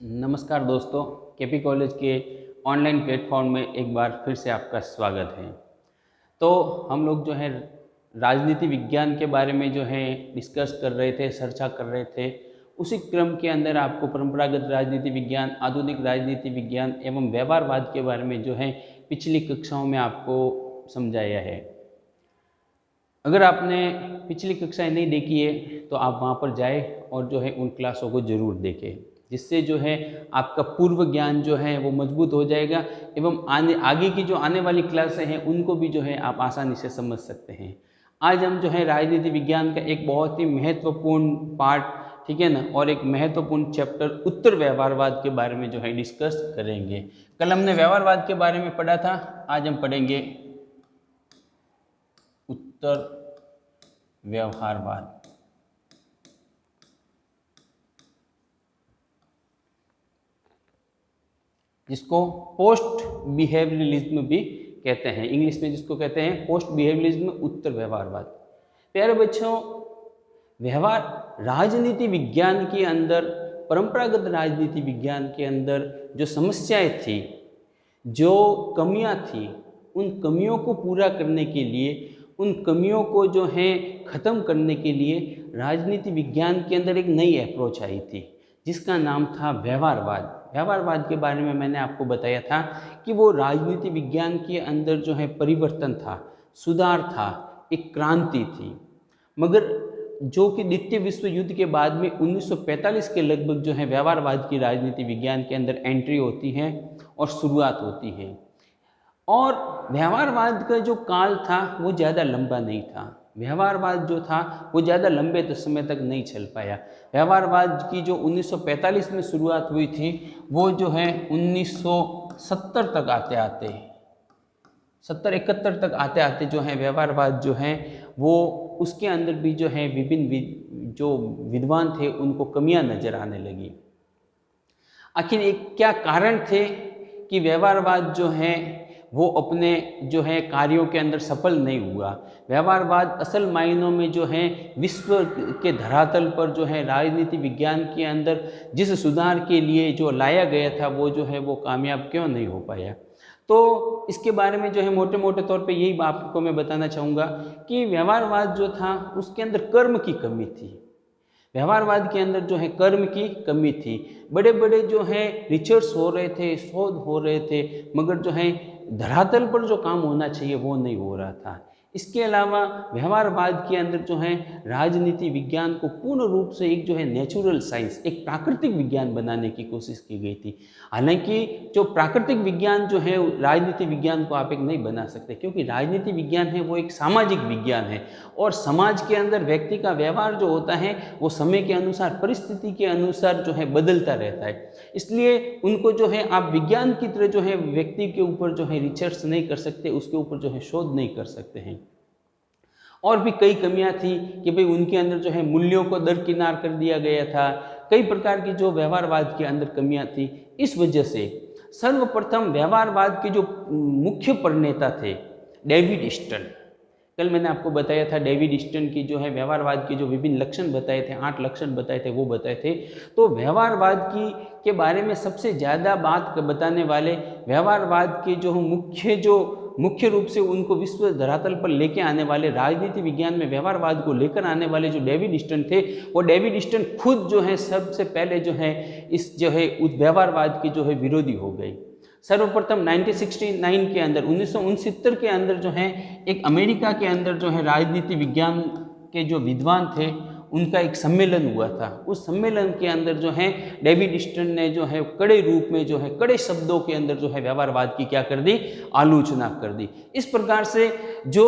नमस्कार दोस्तों, KP college के ऑनलाइन प्लेटफॉर्म में एक बार फिर से आपका स्वागत है। तो हम लोग जो है राजनीति विज्ञान के बारे में जो है डिस्कस कर रहे थे, चर्चा कर रहे थे। उसी क्रम के अंदर आपको परंपरागत राजनीति विज्ञान, आधुनिक राजनीति विज्ञान एवं व्यवहारवाद के बारे में जो है पिछली कक्षाओं में आपको समझाया है। अगर आपने पिछली कक्षाएं नहीं देखी है तो आप वहाँ पर जाए और जो है उन क्लासों को ज़रूर देखें, जिससे जो है आपका पूर्व ज्ञान जो है वो मजबूत हो जाएगा एवं आगे की जो आने वाली क्लासें हैं उनको भी जो है आप आसानी से समझ सकते हैं। आज हम जो है राजनीति विज्ञान का एक बहुत ही महत्वपूर्ण पार्ट, ठीक है ना, और एक महत्वपूर्ण चैप्टर उत्तर व्यवहारवाद के बारे में जो है डिस्कस करेंगे। कल हमने व्यवहारवाद के बारे में पढ़ा था, आज हम पढ़ेंगे उत्तर व्यवहारवाद। जिसको पोस्ट बिहेवियरलिज्म भी कहते हैं, इंग्लिश में जिसको कहते हैं पोस्ट बिहेवियरलिज्म, उत्तर व्यवहारवाद। प्यारे बच्चों, व्यवहार राजनीति विज्ञान के अंदर, परंपरागत राजनीति विज्ञान के अंदर जो समस्याएं थी, जो कमियां थी, उन कमियों को पूरा करने के लिए, उन कमियों को जो है ख़त्म करने के लिए राजनीति विज्ञान के अंदर एक नई अप्रोच आई थी जिसका नाम था व्यवहारवाद। व्यवहारवाद के बारे में मैंने आपको बताया था कि वो राजनीति विज्ञान के अंदर जो है परिवर्तन था, सुधार था, एक क्रांति थी। मगर जो कि द्वितीय विश्व युद्ध के बाद में 1945 के लगभग जो है व्यवहारवाद की राजनीति विज्ञान के अंदर एंट्री होती है और शुरुआत होती है। और व्यवहारवाद का जो काल था वो ज़्यादा लंबा नहीं था। व्यवहारवाद जो था वो ज़्यादा लंबे समय तक नहीं चल पाया। व्यवहारवाद की जो 1945 में शुरुआत हुई थी वो जो है 1970 तक आते आते 70-71 तक आते आते जो है व्यवहारवाद जो है वो, उसके अंदर भी जो है विभिन्न जो विद्वान थे उनको कमियां नज़र आने लगी। आखिर एक क्या कारण थे कि व्यवहारवाद जो है वो अपने जो है कार्यों के अंदर सफल नहीं हुआ। व्यवहारवाद असल मायनों में जो है विश्व के धरातल पर जो है राजनीति विज्ञान के अंदर जिस सुधार के लिए जो लाया गया था वो जो है वो कामयाब क्यों नहीं हो पाया। तो इसके बारे में जो है मोटे मोटे तौर पे यही आपको मैं बताना चाहूँगा कि व्यवहारवाद जो था उसके अंदर कर्म की कमी थी। व्यवहारवाद के अंदर जो है कर्म की कमी थी। बड़े बड़े जो है रिसर्च हो रहे थे, शोध हो रहे थे, मगर जो है धरातल पर जो काम होना चाहिए वो नहीं हो रहा था। इसके अलावा व्यवहारवाद के अंदर जो है राजनीति विज्ञान को पूर्ण रूप से एक जो है नेचुरल साइंस, एक प्राकृतिक विज्ञान बनाने की कोशिश की गई थी। हालांकि जो प्राकृतिक विज्ञान जो है राजनीति विज्ञान को आप एक नहीं बना सकते, क्योंकि राजनीति विज्ञान है वो एक सामाजिक विज्ञान है और समाज के अंदर व्यक्ति का व्यवहार जो होता है वो समय के अनुसार, परिस्थिति के अनुसार जो है बदलता रहता है। इसलिए उनको जो है आप विज्ञान की तरह जो है व्यक्ति के ऊपर जो है रिसर्च नहीं कर सकते, उसके ऊपर जो है शोध नहीं कर सकते हैं। और भी कई कमियां थी कि भाई उनके अंदर जो है मूल्यों को दरकिनार कर दिया गया था। कई प्रकार की जो व्यवहारवाद के अंदर कमियां थी। इस वजह से सर्वप्रथम व्यवहारवाद के जो मुख्य प्रणेता थे डेविड स्टन, कल मैंने आपको बताया था डेविड स्टन की जो है व्यवहारवाद के जो विभिन्न लक्षण बताए थे, 8 लक्षण बताए थे, वो बताए थे। तो व्यवहारवाद के बारे में सबसे ज़्यादा बात बताने वाले, व्यवहारवाद के जो मुख्य रूप से उनको विश्व धरातल पर लेके आने वाले, राजनीति विज्ञान में व्यवहारवाद को लेकर आने वाले जो डेविड स्टन थे, वो डेविड स्टन खुद जो है सबसे पहले जो है इस जो है उस व्यवहारवाद के जो है विरोधी हो गए। सर्वप्रथम 1969 के अंदर, 1969 के अंदर जो है एक अमेरिका के अंदर जो है राजनीति विज्ञान के जो विद्वान थे उनका एक सम्मेलन हुआ था। उस सम्मेलन के अंदर जो है डेविड स्टन ने जो है कड़े रूप में जो है कड़े शब्दों के अंदर जो है व्यवहारवाद की क्या कर दी, आलोचना कर दी। इस प्रकार से जो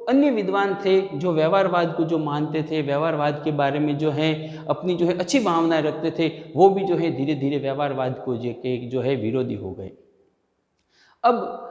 अन्य विद्वान थे जो व्यवहारवाद को जो मानते थे, व्यवहारवाद के बारे में जो है अपनी जो है अच्छी भावनाएं रखते थे, वो भी जो है धीरे धीरे व्यवहारवाद को जो है विरोधी हो गए। अब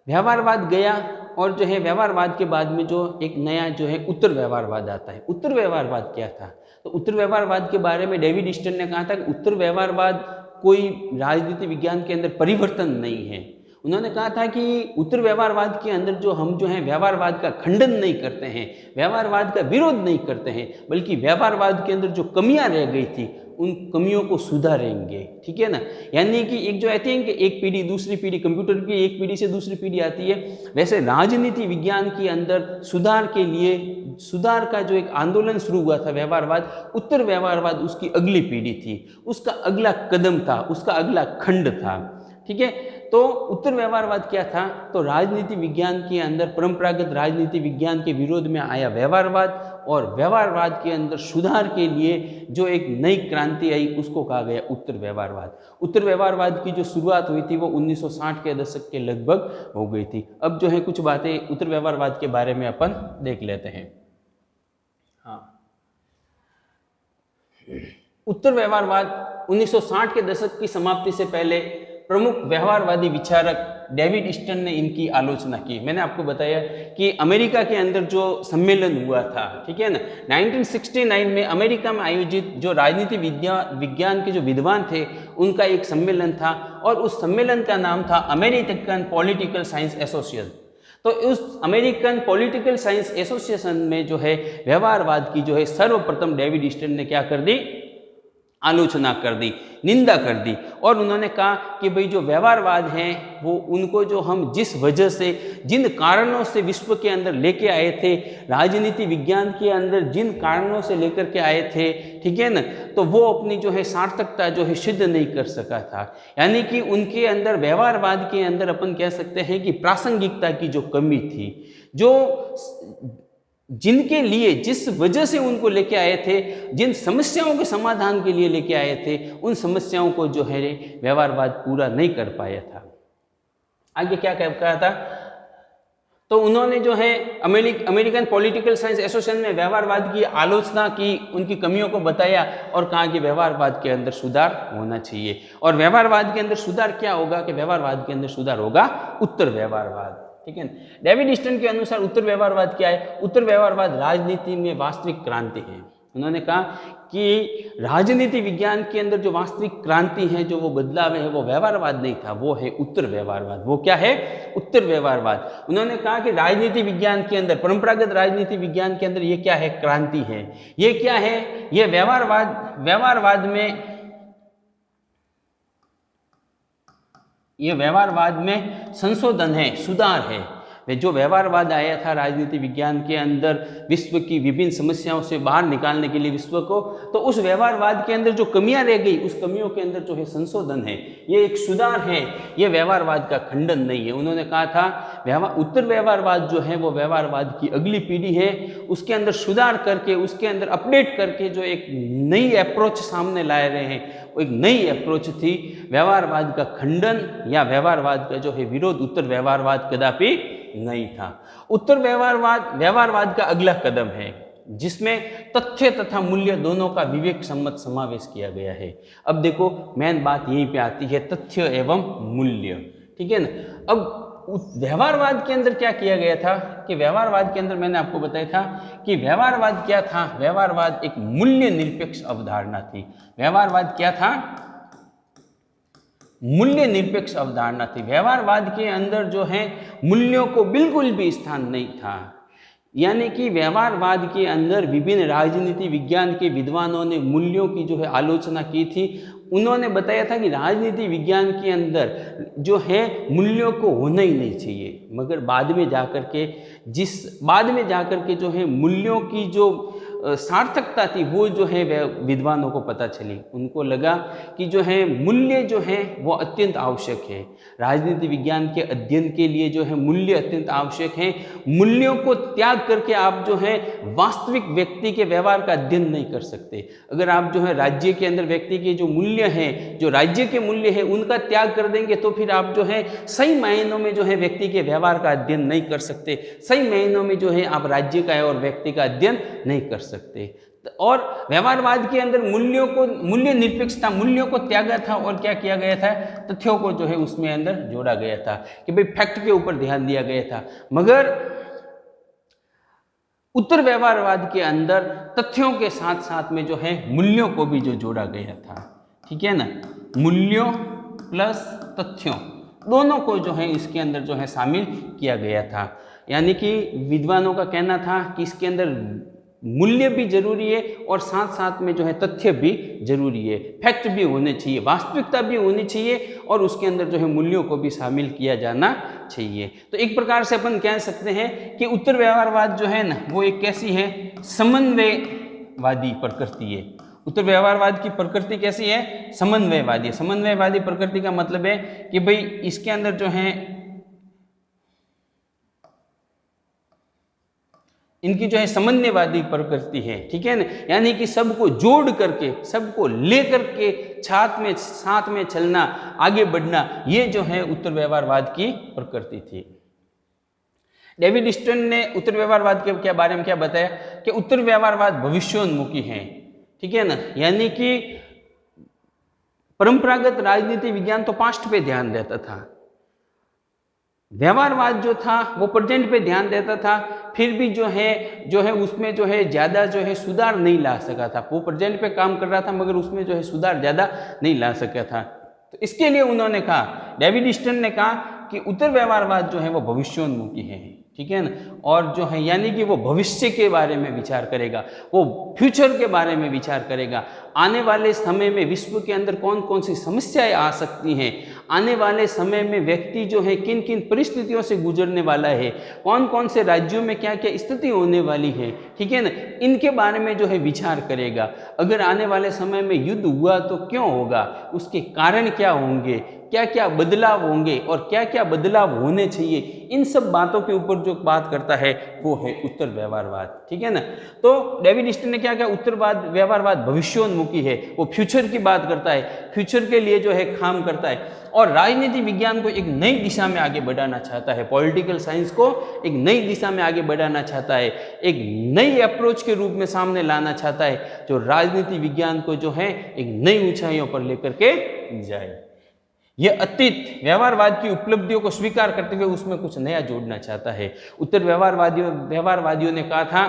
व्यवहारवाद गया और जो है व्यवहारवाद के बाद में जो एक नया जो है उत्तर व्यवहारवाद आता है। उत्तर व्यवहारवाद क्या था? तो उत्तर व्यवहारवाद के बारे में डेविड स्टन ने कहा था कि उत्तर व्यवहारवाद कोई राजनीति विज्ञान के अंदर परिवर्तन नहीं है। उन्होंने कहा था कि उत्तर व्यवहारवाद के अंदर जो हम जो है व्यवहारवाद का खंडन नहीं करते हैं, व्यवहारवाद का विरोध नहीं करते हैं, बल्कि व्यवहारवाद के अंदर जो कमियां रह गई थी उन कमियों को सुधारेंगे, ठीक है ना। यानी कि एक जो आती है कि एक पीढ़ी दूसरी पीढ़ी, कंप्यूटर की एक पीढ़ी से दूसरी पीढ़ी आती है, वैसे राजनीति विज्ञान के अंदर सुधार के लिए, सुधार का जो एक आंदोलन शुरू हुआ था व्यवहारवाद, उत्तर व्यवहारवाद उसकी अगली पीढ़ी थी, उसका अगला कदम था, उसका अगला खंड था, ठीक है। तो उत्तर व्यवहारवाद क्या था, तो राजनीति विज्ञान के अंदर परंपरागत राजनीति विज्ञान के विरोध में आया व्यवहारवाद, और व्यवहारवाद के अंदर सुधार के लिए जो एक नई क्रांति आई उसको कहा गया उत्तर व्यवहारवाद। उत्तर व्यवहारवाद की जो शुरुआत हुई थी वो 1960 के दशक के लगभग हो गई थी। अब जो है कुछ बातें उत्तर व्यवहारवाद के बारे में अपन देख लेते हैं। हाँ, उत्तर व्यवहारवाद 1960 के दशक की समाप्ति से पहले प्रमुख व्यवहारवादी विचारक डेविड ईस्टन ने इनकी आलोचना की। मैंने आपको बताया कि अमेरिका के अंदर जो सम्मेलन हुआ था, ठीक है ना, 1969 में अमेरिका में आयोजित जो राजनीति विज्ञान के जो विद्वान थे उनका एक सम्मेलन था, और उस सम्मेलन का नाम था अमेरिकन पॉलिटिकल साइंस एसोसिएशन। तो उस अमेरिकन पॉलिटिकल साइंस एसोसिएशन में जो है व्यवहारवाद की जो है सर्वप्रथम डेविड ईस्टन ने क्या कर दी, आलोचना कर दी, निंदा कर दी, और उन्होंने कहा कि भाई जो व्यवहारवाद है वो उनको जो हम जिस वजह से, जिन कारणों से विश्व के अंदर लेके आए थे, राजनीति विज्ञान के अंदर जिन कारणों से लेकर के आए थे, ठीक है ना, तो वो अपनी जो है सार्थकता जो है सिद्ध नहीं कर सका था। यानी कि उनके अंदर व्यवहारवाद के अंदर अपन कह सकते हैं कि प्रासंगिकता की जो कमी थी, जो जिनके लिए, जिस वजह से उनको लेके आए थे, जिन समस्याओं के समाधान के लिए लेके आए थे, उन समस्याओं को जो है व्यवहारवाद पूरा नहीं कर पाया था। आगे क्या कहा था, तो उन्होंने जो है अमेरिकन पॉलिटिकल साइंस एसोसिएशन में व्यवहारवाद की आलोचना की, उनकी कमियों को बताया और कहा कि व्यवहारवाद के अंदर सुधार होना चाहिए। और व्यवहारवाद के अंदर सुधार क्या होगा, कि व्यवहारवाद के अंदर सुधार होगा उत्तर व्यवहारवाद, ठीक है। डेविड ईस्टन के अनुसार उत्तर व्यवहारवाद क्या है, उत्तर व्यवहारवाद राजनीति में वास्तविक क्रांति है। उन्होंने कहा कि राजनीति विज्ञान के अंदर जो वास्तविक क्रांति है, जो वो बदलाव है, वो व्यवहारवाद नहीं था, वो है उत्तर व्यवहारवाद। वो क्या है, उत्तर व्यवहारवाद। उन्होंने कहा कि राजनीति विज्ञान के अंदर, परंपरागत राजनीति विज्ञान के अंदर ये क्या है, क्रांति है। ये क्या है, ये व्यवहारवाद में संशोधन है, सुधार है। वे जो व्यवहारवाद आया था राजनीति विज्ञान के अंदर विश्व की विभिन्न समस्याओं से बाहर निकालने के लिए विश्व को, तो उस व्यवहारवाद के अंदर जो कमियां रह गई, उस कमियों के अंदर जो है संशोधन है, ये एक सुधार है, ये व्यवहारवाद का खंडन नहीं है। उन्होंने कहा था उत्तर व्यवहारवाद जो है वो व्यवहारवाद की अगली पीढ़ी है, उसके अंदर सुधार करके, उसके अंदर अपडेट करके जो एक नई अप्रोच सामने लाए रहे हैं, वो एक नई अप्रोच थी। व्यवहारवाद का खंडन या व्यवहारवाद का जो है विरोध उत्तर व्यवहारवाद कदापि नहीं था। उत्तर व्यवहारवाद का अगला कदम है जिसमें तथ्य तथा मूल्य दोनों का विवेक सम्मत समावेश किया गया है। अब देखो मेन बात यहीं पे आती है, तथ्य एवं मूल्य, ठीक है ना। अब व्यवहारवाद के अंदर क्या किया गया था, कि व्यवहारवाद के अंदर मैंने आपको बताया था कि व्यवहारवाद क्या था, व्यवहारवाद एक मूल्य निरपेक्ष अवधारणा थी। व्यवहारवाद क्या था, मूल्य निरपेक्ष अवधारणा थी। व्यवहारवाद के अंदर जो है मूल्यों को बिल्कुल भी स्थान नहीं था। यानी कि व्यवहारवाद के अंदर विभिन्न राजनीति विज्ञान के विद्वानों ने मूल्यों की जो है आलोचना की थी। उन्होंने बताया था कि राजनीति विज्ञान के अंदर जो है मूल्यों को होना ही नहीं चाहिए, मगर बाद में जाकर के जो है मूल्यों की जो सार्थकता थी वो जो है विद्वानों को पता चली। उनको लगा कि जो है मूल्य जो है वो अत्यंत आवश्यक है। राजनीति विज्ञान के अध्ययन के लिए जो है मूल्य अत्यंत आवश्यक है। मूल्यों को त्याग करके आप जो है वास्तविक व्यक्ति के व्यवहार का अध्ययन नहीं कर सकते। अगर आप जो है राज्य के अंदर व्यक्ति के जो मूल्य हैं, जो राज्य के मूल्य है, उनका त्याग कर देंगे तो फिर आप जो है सही मायनों में जो है व्यक्ति के व्यवहार का अध्ययन नहीं कर सकते। सही मायनों में जो है आप राज्य का और व्यक्ति का अध्ययन नहीं कर सकते। और व्यवहारवाद के अंदर मूल्य निरपेक्षता, मूल्यों को त्यागा था और क्या किया गया था, तथ्यों को जो है उसमें अंदर जोड़ा गया था कि भाई फैक्ट के ऊपर ध्यान दिया गया था। मगर उत्तर व्यवहारवाद के अंदर तथ्यों के साथ साथ में जो है मूल्यों को भी जो जोड़ा गया था, ठीक है ना, मूल्यों प्लस तथ्यों दोनों को जो है इसके अंदर जो है शामिल किया गया था। यानी कि विद्वानों का कहना था कि इसके अंदर मूल्य भी जरूरी है और साथ साथ में जो है तथ्य भी जरूरी है, फैक्ट भी होने चाहिए, वास्तविकता भी होनी चाहिए और उसके अंदर जो है मूल्यों को भी शामिल किया जाना चाहिए। तो एक प्रकार से अपन कह सकते हैं कि उत्तर व्यवहारवाद जो है ना वो एक कैसी है, समन्वयवादी प्रकृति है। उत्तर व्यवहारवाद की प्रकृति कैसी है, समन्वयवादी। समन्वयवादी प्रकृति का मतलब है कि भाई इसके अंदर जो है इनकी जो है समन्वयवादी प्रकृति है, ठीक है ना, यानी कि सबको जोड़ करके, सबको लेकर के साथ में चलना, आगे बढ़ना, ये जो है उत्तर व्यवहारवाद की प्रकृति थी। डेविड स्टर्न ने उत्तर व्यवहारवाद के बारे में क्या बताया कि उत्तर व्यवहारवाद भविष्योन्मुखी है, ठीक है ना, यानी कि परंपरागत राजनीति विज्ञान तो पास्ट पे ध्यान देता था, व्यवहारवाद जो था वो प्रेजेंट पे ध्यान देता था, फिर भी जो है उसमें जो है ज़्यादा जो है सुधार नहीं ला सका था। वो प्रेजेंट पे काम कर रहा था मगर उसमें जो है सुधार ज़्यादा नहीं ला सका था। तो इसके लिए उन्होंने कहा, डेविड स्टर्न ने कहा कि उत्तर व्यवहारवाद जो है वो भविष्योन्मुखी है, ठीक है ना, और जो है यानी कि वो भविष्य के बारे में विचार करेगा, वो फ्यूचर के बारे में विचार करेगा, आने वाले समय में विश्व के अंदर कौन कौन सी समस्याएं आ सकती हैं, आने वाले समय में व्यक्ति जो है किन किन परिस्थितियों से गुजरने वाला है, कौन कौन से राज्यों में क्या क्या स्थिति होने वाली है, ठीक है ना, इनके बारे में जो है विचार करेगा। अगर आने वाले समय में युद्ध हुआ तो क्यों होगा, उसके कारण क्या होंगे, क्या क्या बदलाव होंगे और क्या क्या बदलाव होने चाहिए, इन सब बातों के ऊपर जो बात करता है वो है उत्तर व्यवहारवाद, ठीक है ना। तो डेविड स्टर्न ने क्या कहा, उत्तर व्यवहारवाद भविष्योन्मुखी है, वो फ्यूचर की बात करता है, फ्यूचर के लिए जो है काम करता है और राजनीति विज्ञान को एक नई दिशा में आगे बढ़ाना चाहता है, पॉलिटिकल साइंस को एक नई दिशा में आगे बढ़ाना चाहता है, एक नई अप्रोच के रूप में सामने लाना चाहता है जो राजनीति विज्ञान को जो है एक नई ऊंचाइयों पर लेकर के जाए। यह अतीत व्यवहारवाद की उपलब्धियों को स्वीकार करते हुए उसमें कुछ नया जोड़ना चाहता है। उत्तर व्यवहारवादियों ने कहा था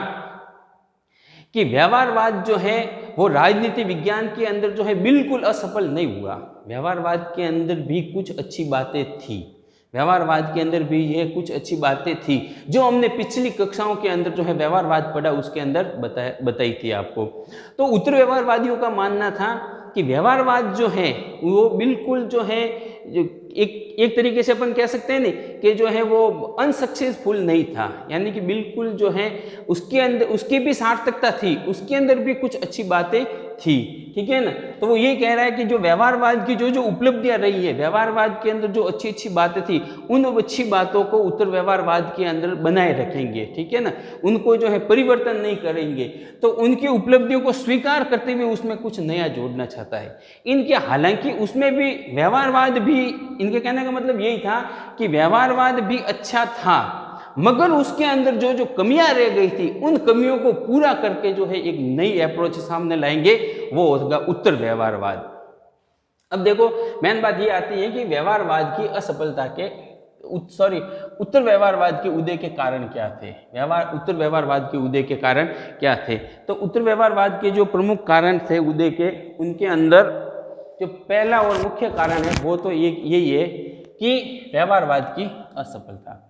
कि व्यवहारवाद जो है वो राजनीति विज्ञान के अंदर जो है बिल्कुल असफल नहीं हुआ, व्यवहारवाद के अंदर भी कुछ अच्छी बातें थी, व्यवहारवाद के अंदर भी ये कुछ अच्छी बातें थी जो हमने पिछली कक्षाओं के अंदर जो है व्यवहारवाद पढ़ा उसके अंदर बताई थी आपको। तो उत्तर व्यवहारवादियों का मानना था कि व्यवहारवाद जो है वो बिल्कुल जो है एक तरीके से अपन कह सकते हैं नहीं कि जो है वो अनसक्सेसफुल नहीं था, यानी कि बिल्कुल जो है उसके अंदर उसकी भी सार्थकता थी, उसके अंदर भी कुछ अच्छी बातें थी, ठीक है ना। तो वो ये कह रहा है कि जो व्यवहारवाद की जो उपलब्धियां रही है, व्यवहारवाद के अंदर जो अच्छी अच्छी बातें थी, उन अच्छी बातों को उत्तर व्यवहारवाद के अंदर बनाए रखेंगे, ठीक है ना, उनको जो है परिवर्तन नहीं करेंगे। तो उनकी उपलब्धियों को स्वीकार करते हुए उसमें कुछ नया जोड़ना चाहता है। इनके हालांकि उसमें भी व्यवहारवाद भी, इनके कहने का मतलब यही था कि व्यवहारवाद भी अच्छा था मगर उसके अंदर जो कमियां रह गई थी उन कमियों को पूरा करके जो है एक नई अप्रोच सामने लाएंगे, वो होगा उत्तर व्यवहारवाद। अब देखो मेन बात ये आती है कि व्यवहारवाद की असफलता के उत्तर व्यवहारवाद के उदय के कारण क्या थे, उत्तर व्यवहारवाद के उदय के कारण क्या थे। तो उत्तर व्यवहारवाद के जो प्रमुख कारण थे उदय के, उनके अंदर जो पहला और मुख्य कारण है वो तो यही है कि व्यवहारवाद की असफलता।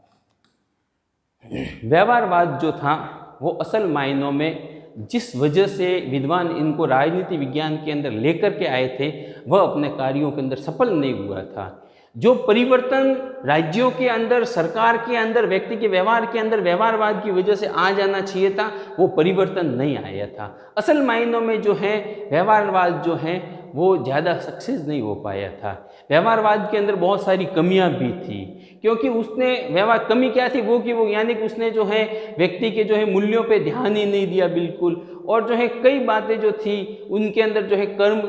व्यवहारवाद जो था वो असल मायनों में जिस वजह से विद्वान इनको राजनीति विज्ञान के अंदर लेकर के आए थे वह अपने कार्यों के अंदर सफल नहीं हुआ था। जो परिवर्तन राज्यों के अंदर, सरकार के अंदर, व्यक्ति के व्यवहार के अंदर व्यवहारवाद की वजह से आ जाना चाहिए था वो परिवर्तन नहीं आया था। असल मायनों में जो है व्यवहारवाद जो है वो ज़्यादा सक्सेस नहीं हो पाया था। व्यवहारवाद के अंदर बहुत सारी कमियां भी थी क्योंकि उसने कमी क्या थी वो कि वो यानी कि उसने जो है व्यक्ति के जो है मूल्यों पे ध्यान ही नहीं दिया बिल्कुल, और जो है कई बातें जो थी उनके अंदर जो है कर्म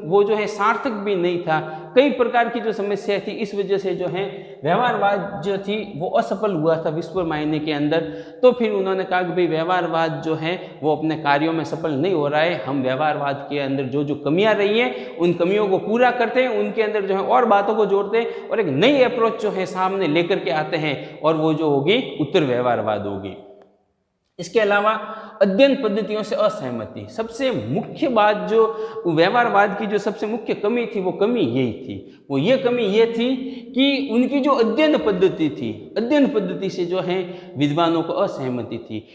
वो जो है सार्थक भी नहीं था, कई प्रकार की जो समस्याएं थी, इस वजह से जो है व्यवहारवाद जो थी वो असफल हुआ था विश्व मायने के अंदर। तो फिर उन्होंने कहा कि भाई व्यवहारवाद जो है वो अपने कार्यों में सफल नहीं हो रहा है, हम व्यवहारवाद के अंदर जो कमियां रही हैं उन कमियों को पूरा करते हैं, उनके अंदर जो है और बातों को जोड़ते हैं और एक नई अप्रोच जो है सामने लेकर के आते हैं और वो जो होगी उत्तर व्यवहारवाद होगी। इसके अलावा अध्ययन पद्धतियों से असहमत थी। सबसे मुख्य बात जो व्यवहारवाद की जो सबसे मुख्य कमी थी, वो कमी यही थी। वो ये कमी ये थी कि उनकी जो अध्ययन पद्धति थी, अध्ययन पद्धति से जो है विद्वानों को असहमति थी।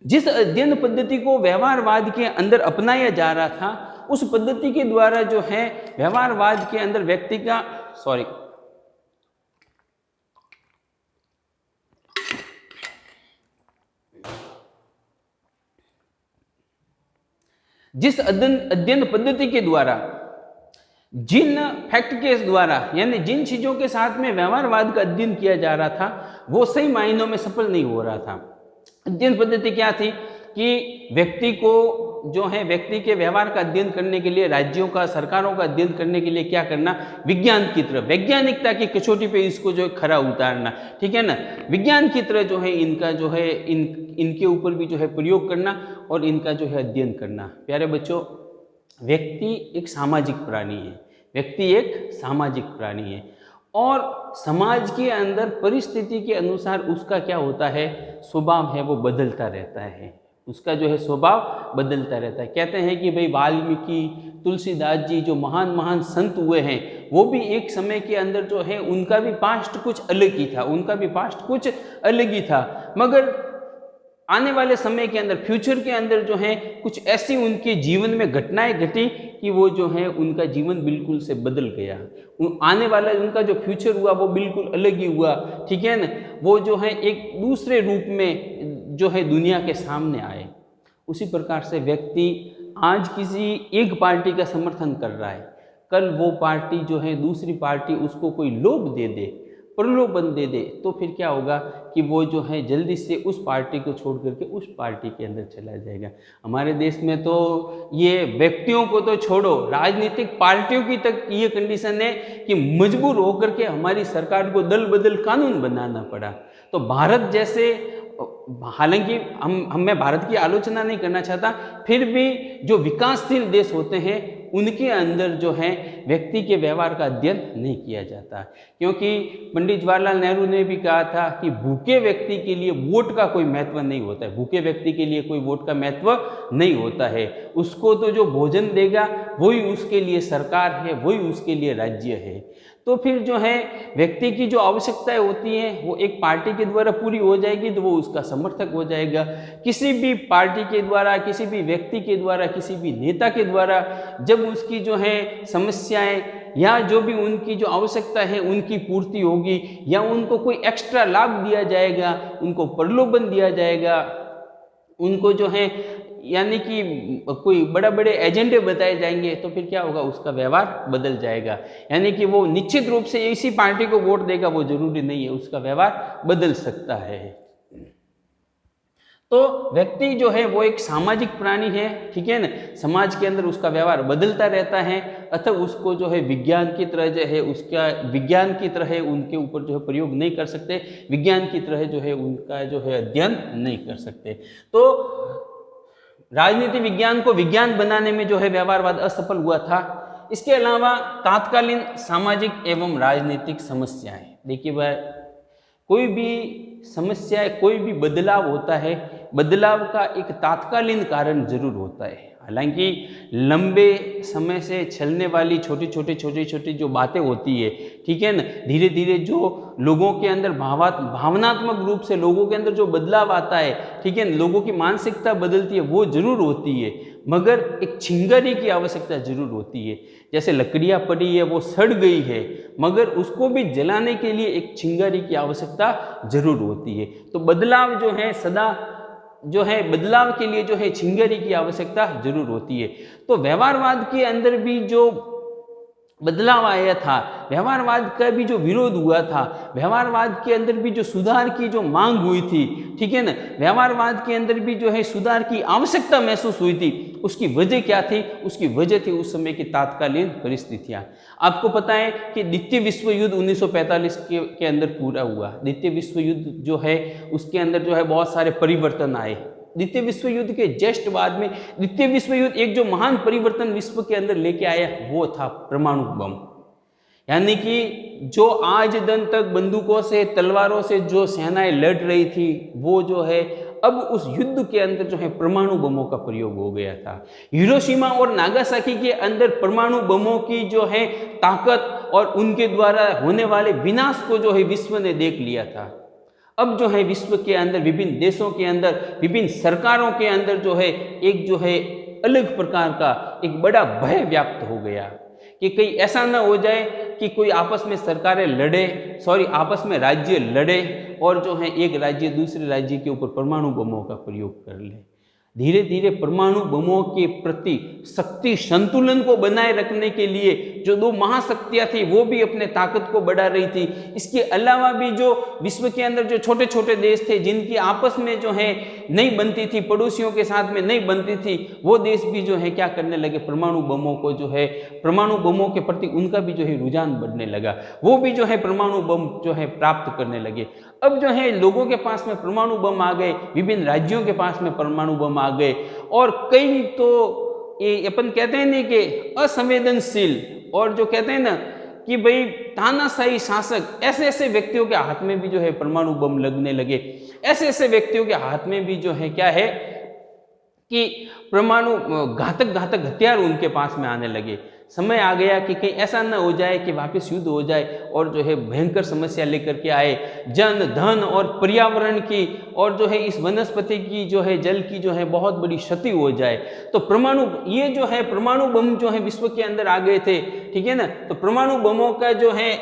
जिस अध्ययन पद्धति को व्यवहारवाद के अंदर अपनाया जा रहा था, उस पद्धति के द्वारा जो है व्यवहारवाद के अंदर व्यक्ति का जिस अध्ययन पद्धति के द्वारा, जिन फैक्ट के द्वारा, यानी जिन चीजों के साथ में व्यवहारवाद का अध्ययन किया जा रहा था, वो सही मायनों में सफल नहीं हो रहा था। अध्ययन पद्धति क्या थी कि व्यक्ति को जो है व्यक्ति के व्यवहार का अध्ययन करने के लिए, राज्यों का, सरकारों का अध्ययन करने के लिए क्या करना, विज्ञान की तरफ, वैज्ञानिकता की कसौटी पे इसको जो खरा उतारना, ठीक है ना। विज्ञान की तरह जो है इनका जो है इनके ऊपर भी जो है प्रयोग करना और इनका जो है अध्ययन करना। प्यारे बच्चों, व्यक्ति एक सामाजिक प्राणी है, व्यक्ति एक सामाजिक प्राणी है और समाज के अंदर परिस्थिति के अनुसार उसका क्या होता है, स्वभाव है वो बदलता रहता है, उसका जो है स्वभाव बदलता रहता है। कहते हैं कि भाई वाल्मीकि, तुलसीदास जी जो महान महान संत हुए हैं, वो भी एक समय के अंदर जो है उनका भी पास्ट कुछ अलग ही था, उनका भी पास्ट कुछ अलग ही था, मगर आने वाले समय के अंदर, फ्यूचर के अंदर जो है कुछ ऐसी उनके जीवन में घटनाएं घटी कि वो जो है उनका जीवन बिल्कुल से बदल गया। आने वाला उनका जो फ्यूचर हुआ वो बिल्कुल अलग ही हुआ, ठीक है ना। वो जो है एक दूसरे रूप में जो है दुनिया के सामने आए। उसी प्रकार से व्यक्ति आज किसी एक पार्टी का समर्थन कर रहा है, कल वो पार्टी जो है दूसरी पार्टी उसको कोई लोभ दे दे, प्रलोभन दे दे, तो फिर क्या होगा कि वो जो है जल्दी से उस पार्टी को छोड़ करके उस पार्टी के अंदर चला जाएगा। हमारे देश में तो ये व्यक्तियों को तो छोड़ो, राजनीतिक पार्टियों की तक ये कंडीशन है कि मजबूर होकर के हमारी सरकार को दल बदल कानून बनाना पड़ा। तो भारत जैसे, हालांकि मैं भारत की आलोचना नहीं करना चाहता, फिर भी जो विकासशील देश होते हैं उनके अंदर जो है व्यक्ति के व्यवहार का अध्ययन नहीं किया जाता, क्योंकि पंडित जवाहरलाल नेहरू ने भी कहा था कि भूखे व्यक्ति के लिए वोट का कोई महत्व नहीं होता है, भूखे व्यक्ति के लिए कोई वोट का महत्व नहीं होता है, उसको तो जो भोजन देगा वही उसके लिए सरकार है, वही उसके लिए राज्य है। तो फिर जो है व्यक्ति की जो आवश्यकताएं होती हैं वो एक पार्टी के द्वारा पूरी हो जाएगी तो वो उसका समर्थक हो जाएगा। किसी भी पार्टी के द्वारा, किसी भी व्यक्ति के द्वारा, किसी भी नेता के द्वारा जब उसकी जो है समस्याएं या जो भी उनकी जो आवश्यकता है उनकी पूर्ति होगी या उनको कोई एक्स्ट्रा लाभ दिया जाएगा, उनको प्रलोभन दिया जाएगा, उनको जो है यानी कि कोई बड़े एजेंडे बताए जाएंगे, तो फिर क्या होगा, उसका व्यवहार बदल जाएगा। यानी कि वो निश्चित रूप से इसी पार्टी को वोट देगा वो जरूरी नहीं है, उसका व्यवहार बदल सकता है। तो व्यक्ति जो है वो एक सामाजिक प्राणी है, ठीक है ना। समाज के अंदर उसका व्यवहार बदलता रहता है, अतः उसको जो है विज्ञान की तरह जो है उसका विज्ञान की तरह उनके ऊपर जो है प्रयोग नहीं कर सकते, विज्ञान की तरह जो है उनका जो है अध्ययन नहीं कर सकते। तो राजनीति विज्ञान को विज्ञान बनाने में जो है व्यवहारवाद असफल हुआ था। इसके अलावा तात्कालीन सामाजिक एवं राजनीतिक समस्याएं, देखिए भाई कोई भी समस्या, कोई भी बदलाव होता है, बदलाव का एक तात्कालीन कारण जरूर होता है। हालांकि लंबे समय से चलने वाली छोटी छोटी जो बातें होती है, ठीक है ना, धीरे धीरे जो लोगों के अंदर भावनात्मक रूप से लोगों के अंदर जो बदलाव आता है, ठीक है, लोगों की मानसिकता बदलती है, वो जरूर होती है, मगर एक चिंगारी की आवश्यकता जरूर होती है। जैसे लकड़ियाँ पड़ी है, वो सड़ गई है, मगर उसको भी जलाने के लिए एक चिंगारी की आवश्यकता जरूर होती है। तो बदलाव जो है सदा जो है बदलाव के लिए जो है चिंगारी की आवश्यकता जरूर होती है। तो व्यवहारवाद के अंदर भी जो बदलाव आया था, व्यवहारवाद का भी जो विरोध हुआ था, व्यवहारवाद के अंदर भी जो सुधार की जो मांग हुई थी, ठीक है ना, व्यवहारवाद के अंदर भी जो है सुधार की आवश्यकता महसूस हुई थी, उसकी वजह क्या थी? उसकी वजह थी उस समय की तात्कालीन परिस्थितियां। आपको पता है कि द्वितीय विश्व युद्ध 1945 के अंदर पूरा हुआ। द्वितीय विश्व युद्ध जो है उसके अंदर जो है बहुत सारे परिवर्तन आए। द्वितीय विश्व युद्ध के जस्ट बाद में द्वितीय विश्व युद्ध एक जो महान परिवर्तन विश्व के अंदर लेके आया वो था परमाणु बम। यानी कि जो आज दिन तक बंदूकों से, तलवारों से जो सेनाएं लड़ रही थी, वो जो है अब उस युद्ध के अंदर जो है परमाणु बमों का प्रयोग हो गया था। हिरोशिमा और नागासाकी के अंदर परमाणु बमों की जो है ताकत और उनके द्वारा होने वाले विनाश को जो है विश्व ने देख लिया था। अब जो है विश्व के अंदर विभिन्न देशों के अंदर विभिन्न सरकारों के अंदर जो है एक जो है अलग प्रकार का एक बड़ा भय व्याप्त हो गया कि कहीं ऐसा ना हो जाए कि कोई आपस में सरकारें लड़े, आपस में राज्य लड़े और जो है एक राज्य दूसरे राज्य के ऊपर परमाणु बमों का प्रयोग कर ले। धीरे धीरे परमाणु बमों के प्रति शक्ति संतुलन को बनाए रखने के लिए जो दो महाशक्तियां थी वो भी अपने ताकत को बढ़ा रही थी। इसके अलावा भी जो विश्व के अंदर जो छोटे छोटे देश थे जिनकी आपस में जो है नहीं बनती थी, पड़ोसियों के साथ में नहीं बनती थी, वो देश भी जो है क्या करने लगे, परमाणु बमों को जो है परमाणु बमों के प्रति उनका भी जो है रुझान बढ़ने लगा। वो भी जो है परमाणु बम जो है प्राप्त करने लगे। अब जो है लोगों के पास में परमाणु बम आ गए, विभिन्न राज्यों के पास में परमाणु बम आ गए और कई तो ये अपन कहते हैं नहीं कि असंवेदनशील और जो कहते हैं ना कि भाई तानाशाही शासक, ऐसे ऐसे व्यक्तियों के हाथ में भी जो है परमाणु बम लगने लगे। ऐसे ऐसे व्यक्तियों के हाथ में भी जो है क्या है कि परमाणु घातक हथियार उनके पास में आने लगे। समय आ गया कि कहीं ऐसा न हो जाए कि वापस युद्ध हो जाए और जो है भयंकर समस्या लेकर के आए, जन धन और पर्यावरण की और जो है इस वनस्पति की जो है जल की जो है बहुत बड़ी क्षति हो जाए। तो ये जो है परमाणु बम जो है विश्व के अंदर आ गए थे, ठीक है ना। तो परमाणु बमों का जो है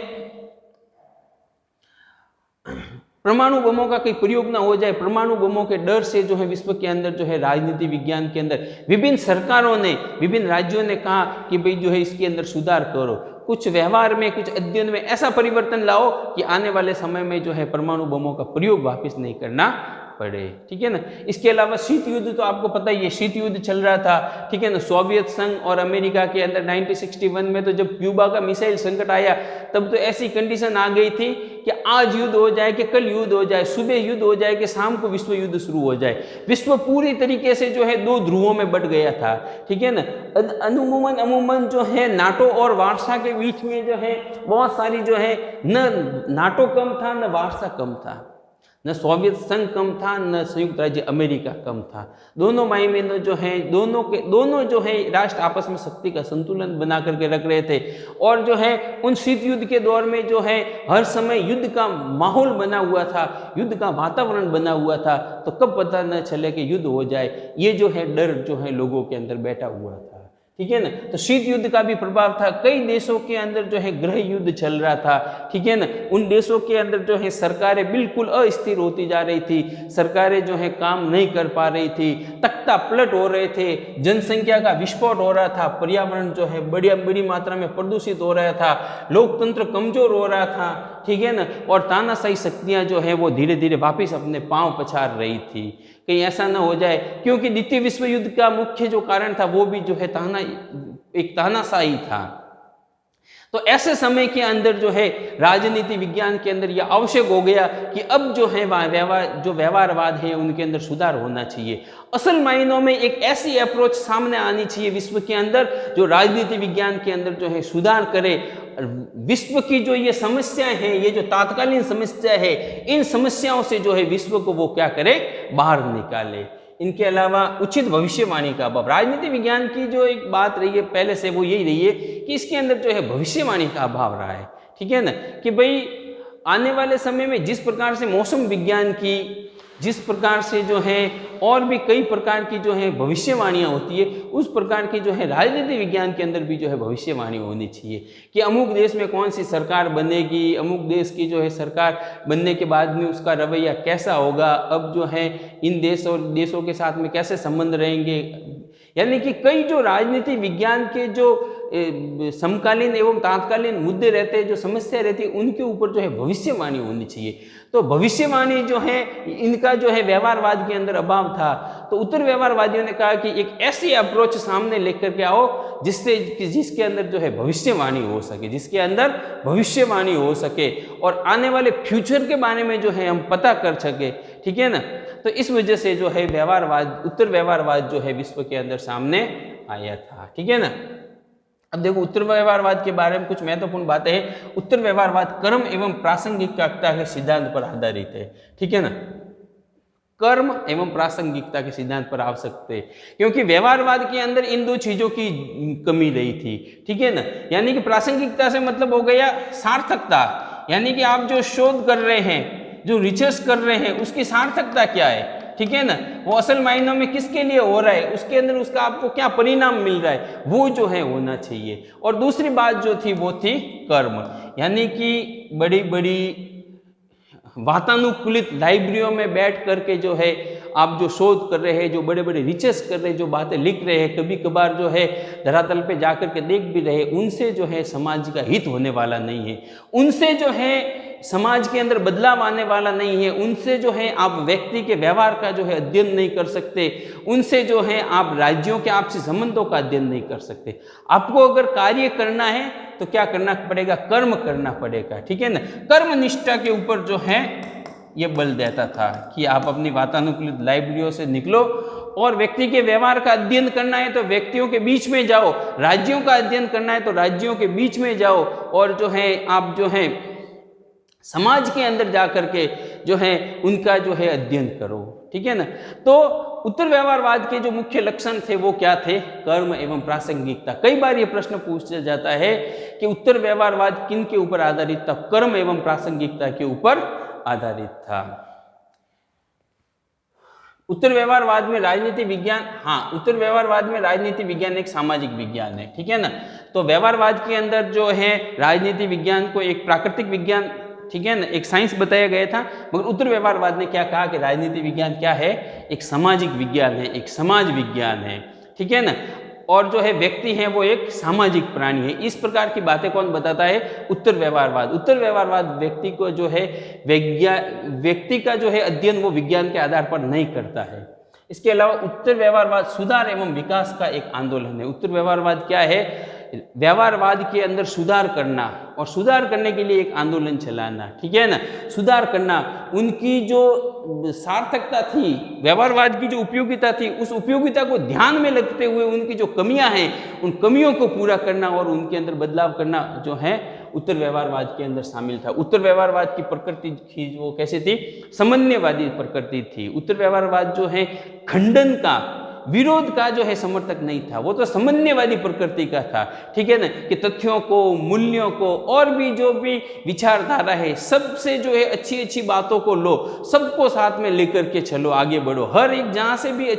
परमाणु बमों का कोई प्रयोग ना हो जाए, परमाणु बमों के डर से जो है विश्व के अंदर जो है राजनीति विज्ञान के अंदर विभिन्न सरकारों ने, विभिन्न राज्यों ने कहा कि भाई जो है इसके अंदर सुधार करो, कुछ व्यवहार में, कुछ अध्ययन में ऐसा परिवर्तन लाओ कि आने वाले समय में जो है परमाणु बमों का प्रयोग वापस नहीं करना पड़े, ठीक है ना। इसके अलावा शीत युद्ध तो आपको पता ही है, शीत युद्ध चल रहा था, ठीक है ना। सोवियत संघ और अमेरिका के अंदर 1961 में तो जब क्यूबा का मिसाइल संकट आया तब तो ऐसी कंडीशन आ गई थी कि आज युद्ध हो जाए कि कल युद्ध हो जाए, सुबह युद्ध हो जाए कि शाम को विश्व युद्ध शुरू हो जाए। विश्व पूरी तरीके से जो है दो ध्रुवों में बट गया था, ठीक है ना। अमूमन जो है नाटो और वार्सा के बीच में जो है बहुत सारी जो है न नाटो कम था न वार्सा कम था, न सोवियत संघ कम था न संयुक्त राज्य अमेरिका कम था। दोनों मायने में जो है दोनों जो है राष्ट्र आपस में शक्ति का संतुलन बना करके रख रहे थे। और जो है उन शीत युद्ध के दौर में जो है हर समय युद्ध का माहौल बना हुआ था, युद्ध का वातावरण बना हुआ था। तो कब पता न चले कि युद्ध हो जाए, ये जो है डर जो है लोगों के अंदर बैठा हुआ था, ठीक है ना। तो शीत युद्ध का भी प्रभाव था। कई देशों के अंदर जो है गृह युद्ध चल रहा था, ठीक है ना। उन देशों के अंदर जो है सरकारें बिल्कुल अस्थिर होती जा रही थी, सरकारें जो है काम नहीं कर पा रही थी, तख्ता पलट हो रहे थे, जनसंख्या का विस्फोट हो रहा था, पर्यावरण जो है बड़ी मात्रा में प्रदूषित हो रहा था, लोकतंत्र कमजोर हो रहा था, ठीक है ना। और तानाशाही शक्तियां जो है वो धीरे धीरे वापिस अपने पांव पछाड़ रही थी। कहीं ऐसा ना हो जाए, क्योंकि द्वितीय विश्व युद्ध का मुख्य जो कारण था वो भी जो है तानाशाही था। तो ऐसे समय के अंदर जो है राजनीति विज्ञान के अंदर यह आवश्यक हो गया कि अब जो है व्यवहारवाद है उनके अंदर सुधार होना चाहिए। असल मायनों में एक ऐसी अप्रोच सामने आनी चाहिए विश्व के अंदर जो राजनीति विज्ञान के अंदर जो है सुधार करे। विश्व की जो ये समस्याएं हैं, ये जो तात्कालीन समस्या है, इन समस्याओं से जो है विश्व को वो क्या करे, बाहर निकाले। इनके अलावा उचित भविष्यवाणी का अभाव, राजनीति विज्ञान की जो एक बात रही है पहले से वो यही रही है कि इसके अंदर जो है भविष्यवाणी का अभाव रहा है, ठीक है ना। कि भाई आने वाले समय में जिस प्रकार से मौसम विज्ञान की, जिस प्रकार से जो है और भी कई प्रकार की जो है भविष्यवाणियाँ होती है, उस प्रकार की जो है राजनीति विज्ञान के अंदर भी जो है भविष्यवाणी होनी चाहिए कि अमुक देश में कौन सी सरकार बनेगी, अमुक देश की जो है सरकार बनने के बाद में उसका रवैया कैसा होगा, अब जो है इन देशों के साथ में कैसे संबंध रहेंगे। यानी कि कई जो राजनीति विज्ञान के जो समकालीन एवं तात्कालीन मुद्दे रहते हैं, जो समस्या रहती है, उनके ऊपर जो है भविष्यवाणी होनी चाहिए। तो भविष्यवाणी जो है इनका जो है व्यवहारवाद के अंदर अभाव था। तो उत्तर व्यवहारवादियों ने कहा कि एक ऐसी अप्रोच सामने लेकर के आओ जिसके अंदर जो है भविष्यवाणी हो सके, जिसके अंदर भविष्यवाणी हो सके और आने वाले फ्यूचर के बारे में जो है हम पता कर सके, ठीक है ना। तो इस वजह से जो है उत्तर व्यवहारवाद जो है विश्व के अंदर सामने आया था, ठीक है ना। अब देखो उत्तर व्यवहारवाद के बारे में कुछ महत्वपूर्ण बातें हैं। उत्तर व्यवहारवाद कर्म एवं प्रासंगिकता के सिद्धांत पर आधारित है, ठीक है ना। कर्म एवं प्रासंगिकता के सिद्धांत पर आ सकते हैं, क्योंकि व्यवहारवाद के अंदर इन दो चीजों की कमी रही थी, ठीक है ना। यानी कि प्रासंगिकता से मतलब हो गया सार्थकता, यानी कि आप जो शोध कर रहे हैं, जो रिसर्च कर रहे हैं, उसकी सार्थकता क्या है, ठीक है ना, वो असल मायनों में किसके लिए हो रहा है, उसके अंदर उसका आपको क्या परिणाम मिल रहा है, वो जो है होना चाहिए। और दूसरी बात जो थी वो थी कर्म, यानी कि बड़ी बड़ी वातानुकूलित लाइब्रेरियों में बैठ करके जो है आप जो शोध कर रहे हैं, जो बड़े बड़े रिसर्च कर रहे हैं, जो बातें लिख रहे हैं, कभी कभार जो है धरातल पे जाकर के देख भी रहे, उनसे जो है समाज का हित होने वाला नहीं है, उनसे जो है समाज के अंदर बदलाव आने वाला नहीं है, उनसे जो है आप व्यक्ति के व्यवहार का जो है अध्ययन नहीं कर सकते, उनसे जो है आप राज्यों के आपसी संबंधों का अध्ययन नहीं कर सकते। आपको अगर कार्य करना है तो क्या करना पड़ेगा, कर्म करना पड़ेगा, ठीक है ना। कर्म निष्ठा के ऊपर जो है ये बल देता था कि आप अपनी वातानुकूलित लाइब्रेरियों से निकलो और व्यक्ति के व्यवहार का अध्ययन करना है तो व्यक्तियों के बीच में जाओ, राज्यों का अध्ययन करना है तो राज्यों के बीच में जाओ, और जो है आप जो है समाज के अंदर जा करके जो है उनका जो है अध्ययन करो, ठीक है ना। तो उत्तर व्यवहारवाद के जो मुख्य लक्षण थे वो क्या थे, कर्म एवं प्रासंगिकता। कई बार ये प्रश्न पूछा जाता है कि उत्तर व्यवहारवाद किन के ऊपर आधारित था, कर्म एवं प्रासंगिकता के ऊपर आधारित था। उत्तर व्यवहारवाद में राजनीति विज्ञान, हाँ, उत्तर व्यवहारवाद में राजनीति विज्ञान एक सामाजिक विज्ञान है, ठीक है ना। तो व्यवहारवाद के अंदर जो है राजनीति विज्ञान को एक प्राकृतिक विज्ञान, ठीक है ना, एक साइंस बताया गया था, मगर उत्तर व्यवहारवाद ने क्या कहा कि राजनीति विज्ञान क्या है, एक सामाजिक विज्ञान है, एक समाज विज्ञान है, ठीक है ना। और जो है व्यक्ति है वो एक सामाजिक प्राणी है। इस प्रकार की बातें कौन बताता है, उत्तर व्यवहारवाद। उत्तर व्यवहारवाद व्यक्ति को जो है व्यक्ति का जो है अध्ययन वो विज्ञान के आधार पर नहीं करता है। इसके अलावा उत्तर व्यवहारवाद सुधार एवं विकास का एक आंदोलन है। उत्तर व्यवहारवाद क्या है, व्यवहारवाद के अंदर सुधार करना और सुधार करने के लिए एक आंदोलन चलाना, ठीक है ना, सुधार करना। उनकी जो सार्थकता थी, व्यवहारवाद की जो उपयोगिता थी, उस उपयोगिता को ध्यान में रखते हुए उनकी जो कमियां हैं उन कमियों को पूरा करना और उनके अंदर बदलाव करना जो है उत्तर व्यवहारवाद के अंदर शामिल था। उत्तर व्यवहारवाद की प्रकृति थी वो कैसे थी, समन्वयवादी प्रकृति थी। उत्तर व्यवहारवाद जो है खंडन का, विरोध का जो है समर्थक नहीं था, वो तो समन्वयवादी प्रकृति का था, ठीक है ना, कि तथ्यों को, मूल्यों को और भी जो भी विचारधारा है सबसे जो है अच्छी अच्छी बातों को लो, सबको साथ में लेकर के चलो, आगे बढ़ो। हर एक जहाँ से भी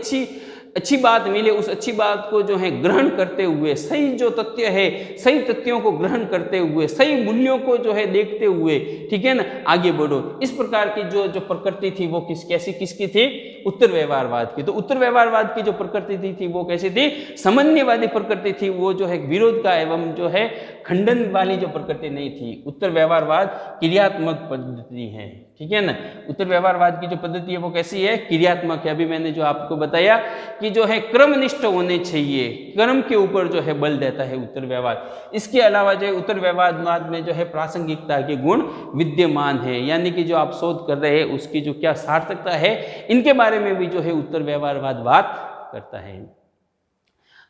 अच्छी बात मिले उस अच्छी बात को जो है ग्रहण करते हुए, सही जो तथ्य है सही तथ्यों को ग्रहण करते हुए, सही मूल्यों को जो है देखते हुए, ठीक है ना, आगे बढ़ो। इस प्रकार की जो प्रकृति थी वो किसकी थी, उत्तर व्यवहारवाद की। तो उत्तर व्यवहारवाद की जो प्रकृति थी वो कैसी थी, समन्वयवादी प्रकृति थी। वो जो है विरोध का एवं जो है खंडन वाली जो प्रकृति नहीं थी। उत्तर व्यवहारवाद क्रियात्मक पद्धति है, ठीक है ना। उत्तर व्यवहारवाद की जो पद्धति है वो कैसी है, क्रियात्मक है। अभी मैंने जो आपको बताया कि जो है क्रमनिष्ठ होने चाहिए, कर्म के ऊपर जो है बल देता है उत्तर व्यवहार। इसके अलावा जो है उत्तर व्यवहारवाद में जो है प्रासंगिकता के गुण विद्यमान है, यानी कि जो आप शोध कर रहे हैं उसकी जो क्या सार्थकता है, इनके बारे में भी जो है उत्तर व्यवहारवाद बात करता है।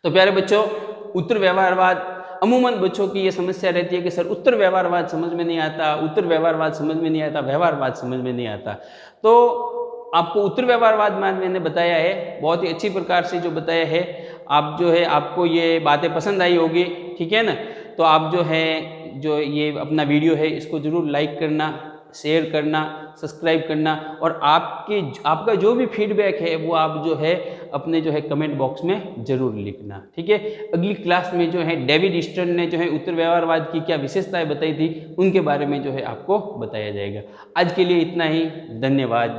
तो प्यारे बच्चों, उत्तर व्यवहारवाद, अमूमन बच्चों की ये समस्या रहती है कि सर उत्तर व्यवहारवाद समझ में नहीं आता, उत्तर व्यवहारवाद समझ में नहीं आता, व्यवहारवाद समझ में नहीं आता। तो आपको उत्तर व्यवहारवाद मैंने बताया है, बहुत ही अच्छी प्रकार से जो बताया है। आप जो है आपको ये बातें पसंद आई होगी, ठीक है ना। तो आप जो है जो ये अपना वीडियो है इसको ज़रूर लाइक करना, शेयर करना, सब्सक्राइब करना, और आपका जो भी फीडबैक है वो आप जो है अपने जो है कमेंट बॉक्स में ज़रूर लिखना, ठीक है। अगली क्लास में जो है डेविड स्टर्न ने जो है उत्तर व्यवहारवाद की क्या विशेषताएं बताई थी उनके बारे में जो है आपको बताया जाएगा। आज के लिए इतना ही, धन्यवाद।